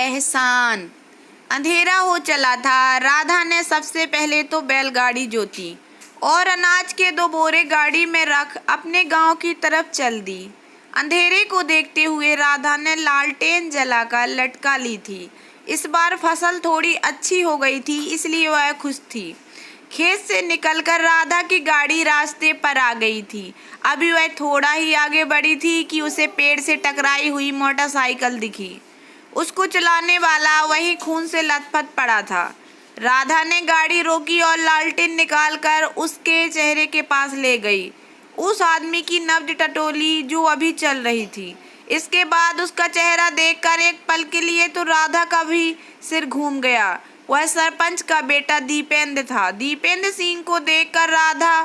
एहसान। अंधेरा हो चला था। राधा ने सबसे पहले तो बैलगाड़ी जोती और अनाज के 2 बोरे गाड़ी में रख अपने गांव की तरफ चल दी। अंधेरे को देखते हुए राधा ने लालटेन जलाकर लटका ली थी। इस बार फसल थोड़ी अच्छी हो गई थी, इसलिए वह खुश थी। खेत से निकलकर राधा की गाड़ी रास्ते पर आ गई थी। अभी वह थोड़ा ही आगे बढ़ी थी कि उसे पेड़ से टकराई हुई मोटरसाइकिल दिखी। उसको चलाने वाला वही खून से लथपथ पड़ा था। राधा ने गाड़ी रोकी और लालटेन निकालकर उसके चेहरे के पास ले गई। उस आदमी की नब्ज टटोली जो अभी चल रही थी। इसके बाद उसका चेहरा देखकर एक पल के लिए तो राधा का भी सिर घूम गया। वह सरपंच का बेटा दीपेंद्र था। दीपेंद्र सिंह को देखकर राधा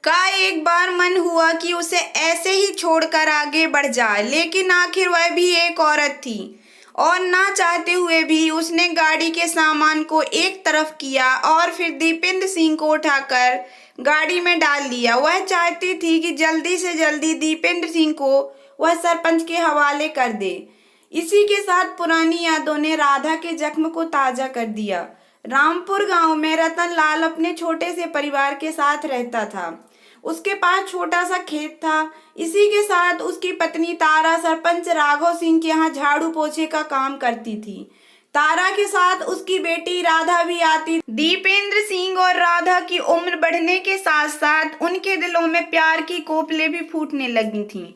का एक बार मन हुआ कि उसे ऐसे ही छोड़कर आगे बढ़ जाए, लेकिन आखिर वह भी एक औरत थी और ना चाहते हुए भी उसने गाड़ी के सामान को एक तरफ किया और फिर दीपेंद्र सिंह को उठाकर गाड़ी में डाल लिया। वह चाहती थी कि जल्दी से जल्दी दीपेंद्र सिंह को वह सरपंच के हवाले कर दे। इसी के साथ पुरानी यादों ने राधा के जख्म को ताजा कर दिया। रामपुर गांव में रतन लाल अपने छोटे से परिवार के साथ रहता था। उसके पास छोटा सा खेत था। इसी के साथ उसकी पत्नी तारा सरपंच राघव सिंह के यहाँ झाड़ू पोछे का काम करती थी। तारा के साथ उसकी बेटी राधा भी आती। दीपेंद्र सिंह और राधा की उम्र बढ़ने के साथ साथ उनके दिलों में प्यार की कोपलें भी फूटने लगी थीं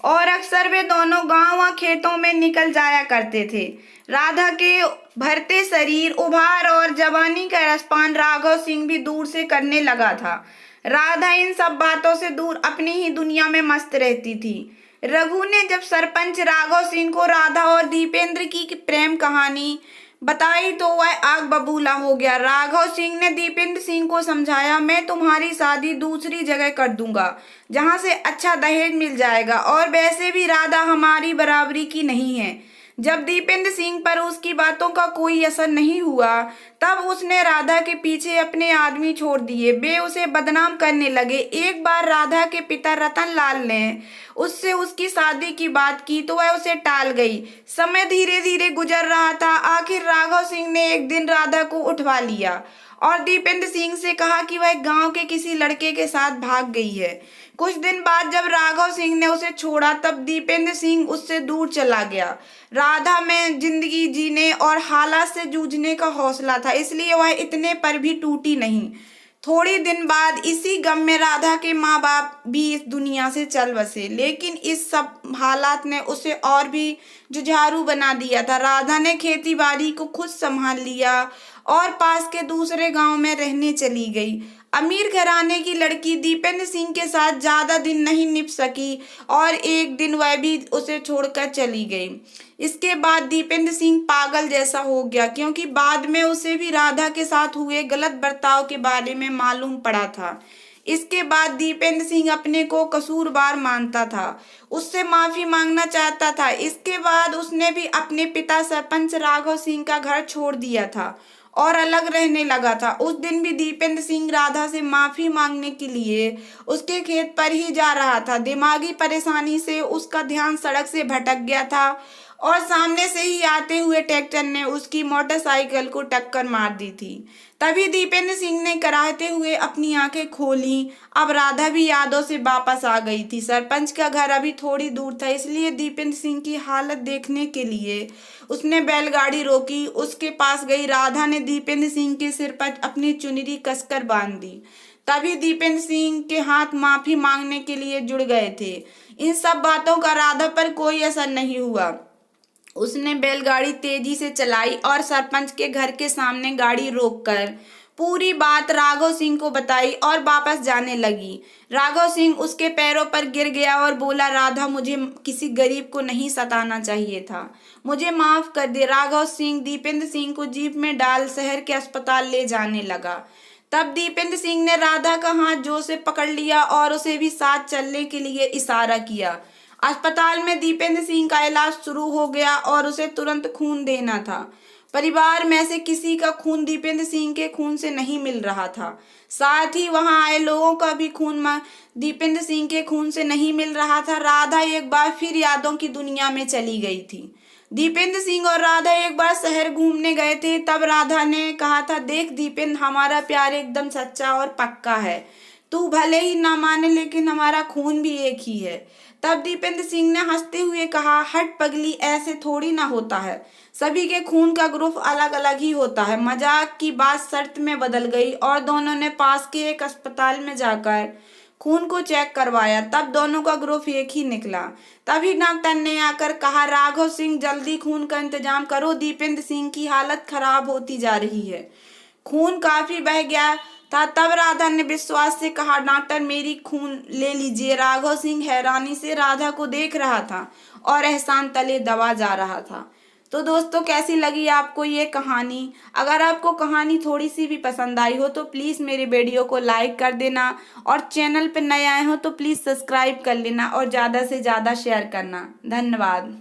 और अक्सर वे दोनों गांव व खेतों में निकल जाया करते थे। राधा के भरते शरीर, उभार और जवानी का रसपान राघव सिंह भी दूर से करने लगा था। राधा इन सब बातों से दूर अपनी ही दुनिया में मस्त रहती थी। रघु ने जब सरपंच राघव सिंह को राधा और दीपेंद्र की प्रेम कहानी बताई तो वह आग बबूला हो गया। राघव सिंह ने दीपेंद्र सिंह को समझाया, मैं तुम्हारी शादी दूसरी जगह कर दूंगा जहां से अच्छा दहेज मिल जाएगा, और वैसे भी राधा हमारी बराबरी की नहीं है। जब दीपेंद्र सिंह पर उसकी बातों का कोई असर नहीं हुआ तब उसने राधा के पीछे अपने आदमी छोड़ दिए। वे उसे बदनाम करने लगे। एक बार राधा के पिता रतन लाल ने उससे उसकी शादी की बात की तो वह उसे टाल गई। समय धीरे धीरे गुजर रहा था। आखिर राघव सिंह ने एक दिन राधा को उठवा लिया और दीपेंद्र सिंह से कहा कि वह गांव के किसी लड़के के साथ भाग गई है। कुछ दिन बाद जब राघव सिंह ने उसे छोड़ा तब दीपेंद्र सिंह उससे दूर चला गया। राधा में जिंदगी जीने और हालात से जूझने का हौसला था, इसलिए वह इतने पर भी टूटी नहीं। थोड़ी दिन बाद इसी गम में राधा के माँ बाप भी इस दुनिया से चल बसे, लेकिन इस सब हालात ने उसे और भी जुझारू बना दिया था। राधा ने खेती बाड़ी को खुद संभाल लिया और पास के दूसरे गांव में रहने चली गई। अमीर घराने की लड़की दीपेंद्र सिंह के साथ ज्यादा दिन नहीं निभ सकी और एक दिन वह भी उसे छोड़कर चली गई। इसके बाद दीपेंद्र सिंह पागल जैसा हो गया, क्योंकि बाद में उसे भी राधा के साथ हुए गलत बर्ताव के बारे में मालूम पड़ा था। इसके बाद दीपेंद्र सिंह अपने को कसूरवार मानता था, उससे माफी मांगना चाहता था। इसके बाद उसने भी अपने पिता सरपंच राघव सिंह का घर छोड़ दिया था और अलग रहने लगा था। उस दिन भी दीपेंद्र सिंह राधा से माफी मांगने के लिए उसके खेत पर ही जा रहा था। दिमागी परेशानी से उसका ध्यान सड़क से भटक गया था और सामने से ही आते हुए ट्रैक्टर ने उसकी मोटरसाइकिल को टक्कर मार दी थी। तभी दीपेंद्र सिंह ने कराहते हुए अपनी आंखें खोली। अब राधा भी यादों से वापस आ गई थी। सरपंच का घर अभी थोड़ी दूर था, इसलिए दीपेंद्र सिंह की हालत देखने के लिए उसने बैलगाड़ी रोकी। उसके पास गई। राधा ने दीपेंद्र सिंह के सिर पर अपनी चुनरी कसकर बांध दी। तभी दीपेंद्र सिंह के हाथ माफी मांगने के लिए जुड़ गए थे। इन सब बातों का राधा पर कोई असर नहीं हुआ। उसने बैलगाड़ी तेजी से चलाई और सरपंच के घर के सामने गाड़ी रोककर पूरी बात राघव सिंह को बताई और वापस जाने लगी। राघव सिंह उसके पैरों पर गिर गया और बोला, राधा, मुझे किसी गरीब को नहीं सताना चाहिए था, मुझे माफ कर दे। राघव सिंह दीपेंद्र सिंह को जीप में डाल शहर के अस्पताल ले जाने लगा। तब दीपेंद्र सिंह ने राधा का हाथ जोर से पकड़ लिया और उसे भी साथ चलने के लिए इशारा किया। अस्पताल में दीपेंद्र सिंह का इलाज शुरू हो गया और उसे तुरंत खून देना था। परिवार में से किसी का खून दीपेंद्र सिंह के खून से नहीं मिल रहा था। साथ ही वहां आए लोगों का भी खून दीपेंद्र सिंह के खून से नहीं मिल रहा था। राधा एक बार फिर यादों की दुनिया में चली गई थी। दीपेंद्र सिंह और राधा एक बार शहर घूमने गए थे। तब राधा ने कहा था, देख दीपेंद्र, हमारा प्यार एकदम सच्चा और पक्का है। तू भले ही ना माने लेकिन हमारा खून भी एक ही है। तब दीपेंद्र सिंह ने हंसते हुए कहा, हट पगली, ऐसे थोड़ी ना होता है। सभी के खून का ग्रुप अलग अलग ही होता है। मजाक की बात शर्त में बदल गई और दोनों ने पास के एक अस्पताल में जाकर खून को चेक करवाया। तब दोनों का ग्रुप एक ही निकला। तभी डॉक्टर ने आकर कहा, राघव सिंह, जल्दी खून का इंतजाम करो, दीपेंद्र सिंह की हालत खराब होती जा रही है। खून काफी बह गया था। तब राधा ने विश्वास से कहा, डॉक्टर, मेरी खून ले लीजिए। राघव सिंह हैरानी से राधा को देख रहा था और एहसान तले दबा जा रहा था। तो दोस्तों, कैसी लगी आपको ये कहानी? अगर आपको कहानी थोड़ी सी भी पसंद आई हो तो प्लीज़ मेरे वीडियो को लाइक कर देना, और चैनल पर नए आए हो तो प्लीज़ सब्सक्राइब कर लेना और ज़्यादा से ज़्यादा शेयर करना। धन्यवाद।